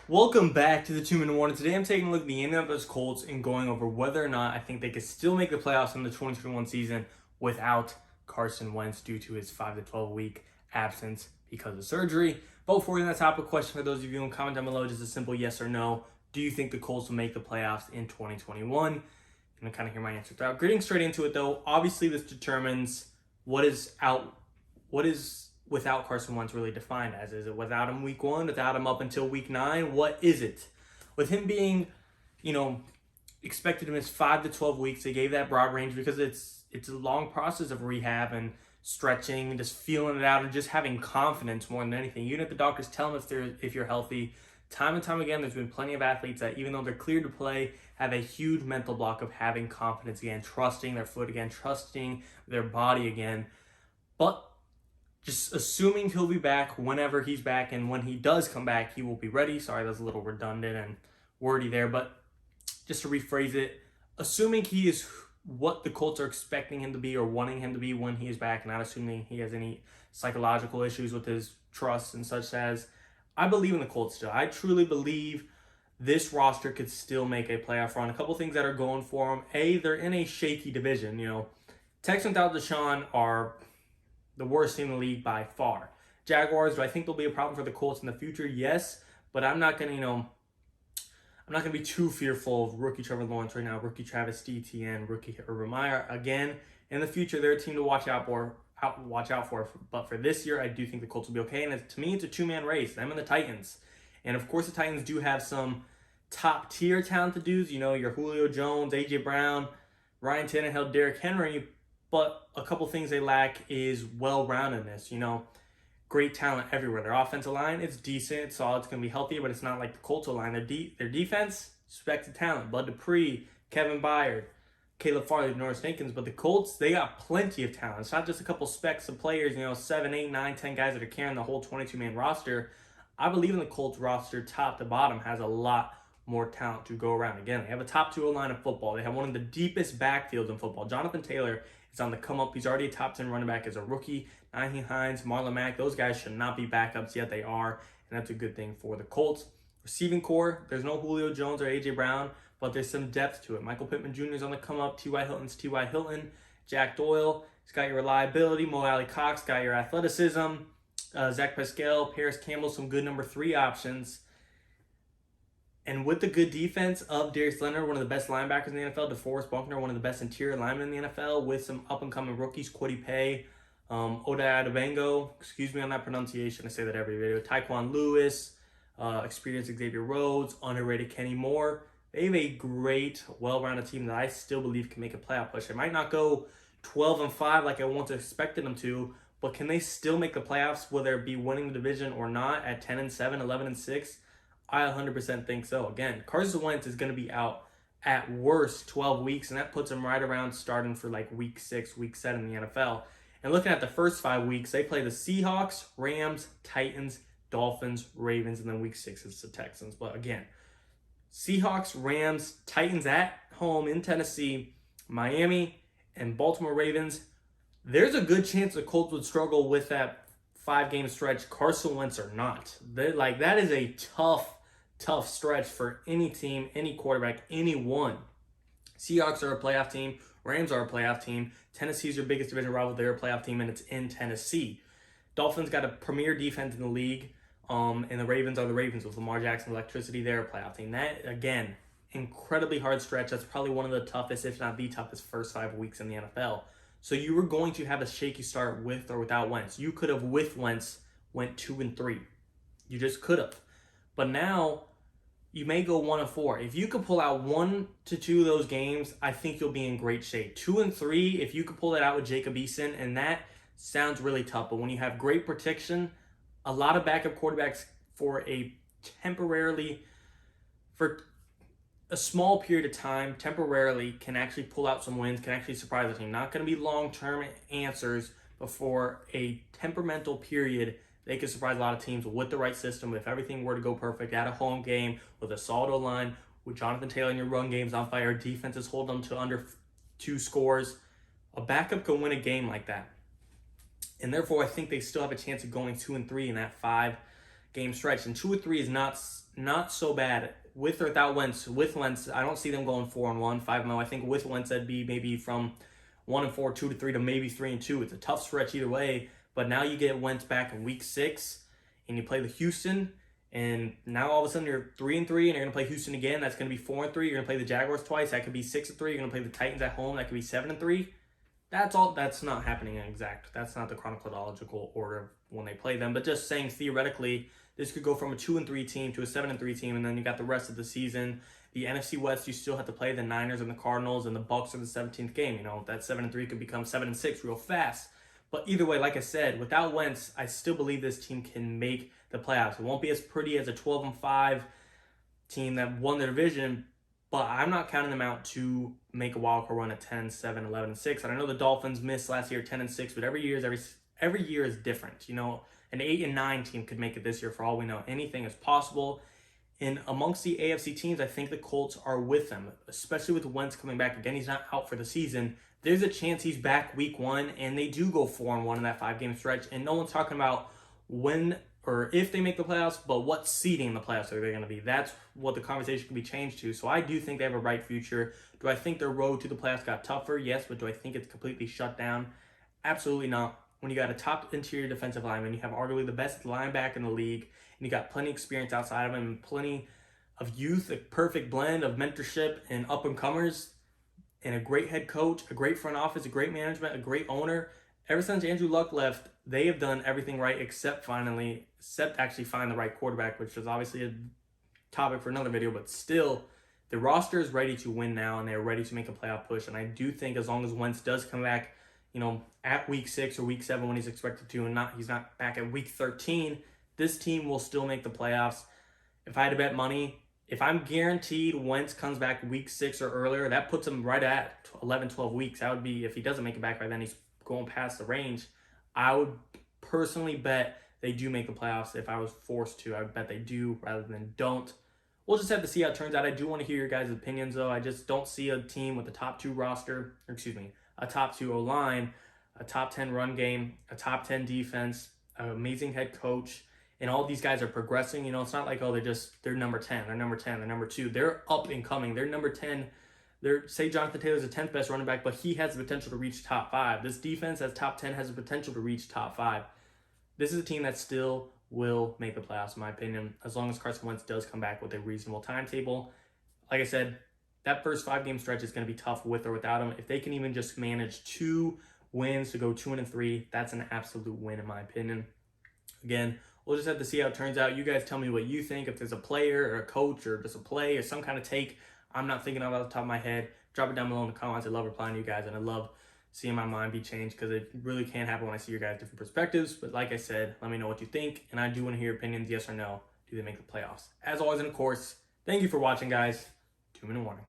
Welcome back to the 2 Minute Warning. Today I'm taking a look at the Indianapolis Colts and going over whether or not I think they could still make the playoffs in the 2021 season without Carson Wentz due to his 5 to 12 week absence because of surgery. But before we get on that topic, question for those of you in comment down below, just a simple yes or no. Do you think the Colts will make the playoffs in 2021? And kind of hear my answer without getting straight into it though. Obviously this determines what is without Carson Wentz really defined as? Is it without him week 1, without him up until week 9? What is it? With him being, expected to miss 5 to 12 weeks, they gave that broad range because it's a long process of rehab and stretching and just feeling it out and just having confidence more than anything. Even if the doctors tell them if you're healthy, time and time again, there's been plenty of athletes that even though they're cleared to play, have a huge mental block of having confidence again, trusting their foot again, trusting their body again. But just assuming he'll be back whenever he's back, and when he does come back, he will be ready. Sorry, that's a little redundant and wordy there, but just to rephrase it, assuming he is what the Colts are expecting him to be or wanting him to be when he is back, not assuming he has any psychological issues with his trust and such as, I believe in the Colts still. I truly believe this roster could still make a playoff run. A couple things that are going for them. A, they're in a shaky division. Texans without Deshaun are the worst team in the league by far. Jaguars, do I think they'll be a problem for the Colts in the future? Yes, but I'm not gonna, I'm not gonna be too fearful of rookie Trevor Lawrence right now, rookie Travis Etienne, rookie Urban Meyer. Again, in the future, they're a team to watch out for. But for this year, I do think the Colts will be okay. And to me, it's a two-man race, them and the Titans. And of course, the Titans do have some top-tier talented dudes. Your Julio Jones, AJ Brown, Ryan Tannehill, Derrick Henry. But a couple things they lack is well-roundedness. Great talent everywhere. Their offensive line, it's decent, it's solid, it's going to be healthy, but it's not like the Colts line. Their defense, expected talent. Bud Dupree, Kevin Byard, Caleb Farley, Norris Jenkins. But the Colts, they got plenty of talent. It's not just a couple specks of players, 7, 8, 9, 10 guys that are carrying the whole 22-man roster. I believe in the Colts roster, top to bottom, has a lot more talent to go around. Again, they have a top 2 line of football. They have one of the deepest backfields in football. Jonathan Taylor is on the come up. He's already a top 10 running back as a rookie. Nyheim Hines, Marlon Mack, those guys should not be backups, yet they are, and that's a good thing for the Colts. Receiving core, there's no Julio Jones or AJ Brown, but there's some depth to it. Michael Pittman Jr. is on the come up. T.Y. Hilton's T.Y. Hilton. Jack Doyle, he's got your reliability. Mo Alley Cox got your athleticism. Zach Pascal, Paris Campbell, some good number 3 options. And with the good defense of Darius Leonard, one of the best linebackers in the NFL, DeForest Buckner, one of the best interior linemen in the NFL, with some up-and-coming rookies, Kwity Paye, Oda Adebango, excuse me on that pronunciation, I say that every video, Tyquan Lewis, experienced Xavier Rhodes, underrated Kenny Moore. They have a great, well-rounded team that I still believe can make a playoff push. They might not go 12-5 like I once expected them to, but can they still make the playoffs, whether it be winning the division or not, at 10-7, 11-6? I 100% think so. Again, Carson Wentz is going to be out at worst 12 weeks, and that puts him right around starting for like week 6, week 7 in the NFL. And looking at the first 5 weeks, they play the Seahawks, Rams, Titans, Dolphins, Ravens, and then week 6 is the Texans. But again, Seahawks, Rams, Titans at home in Tennessee, Miami, and Baltimore Ravens. There's a good chance the Colts would struggle with that 5-game stretch, Carson Wentz or not. That is a tough stretch for any team, any quarterback, anyone. Seahawks are a playoff team. Rams are a playoff team. Tennessee's your biggest division rival. They're a playoff team, and it's in Tennessee. Dolphins got a premier defense in the league, and the Ravens are the Ravens with Lamar Jackson electricity. They're a playoff team. That, again, incredibly hard stretch. That's probably one of the toughest, if not the toughest, first 5 weeks in the NFL. So you were going to have a shaky start with or without Wentz. You could have, with Wentz, went 2-3. You just could have. But now, you may go 1-4. If you could pull out 1 to 2 of those games, I think you'll be in great shape. 2-3, if you could pull that out with Jacob Eason, and that sounds really tough. But when you have great protection, a lot of backup quarterbacks for a small period of time, temporarily, can actually pull out some wins, can actually surprise the team. Not going to be long-term answers, but for a temperamental period, they can surprise a lot of teams with the right system. If everything were to go perfect at a home game with a solid O-line, with Jonathan Taylor in your run games on fire, defenses hold them to under 2 scores, a backup can win a game like that. And therefore, I think they still have a chance of going 2-3 in that game stretch, and 2-3 is not so bad with or without Wentz. With Wentz, I don't see them going 4-1, 5-0. I think with Wentz that'd be maybe from 1-4, 2-3 to maybe 3-2. It's a tough stretch either way. But now you get Wentz back in week 6, and you play the Houston, and now all of a sudden you're 3-3, and you're gonna play Houston again. That's gonna be 4-3. You're gonna play the Jaguars twice. That could be 6-3. You're gonna play the Titans at home. That could be 7-3. That's not happening in exact. That's not the chronological order of when they play them. But just saying theoretically, this could go from a 2-3 team to a 7-3 team, and then you got the rest of the season. The NFC West, you still have to play the Niners and the Cardinals, and the Bucs are the 17th game. You know, that 7-3 could become 7-6 real fast. But either way, like I said, without Wentz, I still believe this team can make the playoffs. It won't be as pretty as a 12-5 team that won the division, but I'm not counting them out to make a wild card run at 10-7, 11-6. And I know the Dolphins missed last year 10-6, but every year is different. You know, an 8-9 team could make it this year for all we know. Anything is possible. And amongst the AFC teams, I think the Colts are with them, especially with Wentz coming back. Again, he's not out for the season. There's a chance he's back week 1, and they do go 4-1 in that 5-game stretch. And no one's talking about when or if they make the playoffs, but what seeding in the playoffs are they going to be. That's what the conversation can be changed to. So I do think they have a bright future. Do I think their road to the playoffs got tougher? Yes, but do I think it's completely shut down? Absolutely not. When you got a top interior defensive lineman, you have arguably the best linebacker in the league, and you got plenty of experience outside of him, and plenty of youth, a perfect blend of mentorship and up-and-comers, and a great head coach, a great front office, a great management, a great owner. Ever since Andrew Luck left, they have done everything right except actually find the right quarterback, which is obviously a topic for another video, but still, the roster is ready to win now, and they're ready to make a playoff push. And I do think as long as Wentz does come back, you know, at week 6 or week 7 when he's expected to, and he's not back at week 13, this team will still make the playoffs. If I had to bet money, if I'm guaranteed Wentz comes back week 6 or earlier, that puts him right at 11, 12 weeks. That would be, if he doesn't make it back by then, he's going past the range. I would personally bet they do make the playoffs. If I was forced to, I would bet they do rather than don't. We'll just have to see how it turns out. I do want to hear your guys' opinions, though. I just don't see a team with a top 2 roster, a top 2 O-line, a top 10 run game, a top 10 defense, an amazing head coach, and all these guys are progressing. You know, it's not like, oh, they're number 10, they're number 10, they're number 2. They're up and coming. They're number 10. Say Jonathan Taylor's the 10th best running back, but he has the potential to reach top 5. This defense as top 10 has the potential to reach top 5. This is a team that still will make the playoffs, in my opinion, as long as Carson Wentz does come back with a reasonable timetable. Like I said, that first 5-game stretch is going to be tough with or without him. If they can even just manage 2 wins to go 2-3, that's an absolute win, in my opinion. Again, we'll just have to see how it turns out. You guys tell me what you think. If there's a player or a coach or just a play or some kind of take I'm not thinking of off the top of my head, drop it down below in the comments. I love replying to you guys, and I love seeing my mind be changed because it really can happen when I see your guys' different perspectives. But like I said, let me know what you think, and I do want to hear your opinions, yes or no. Do they make the playoffs? As always, and of course, thank you for watching, guys. 2-minute warning.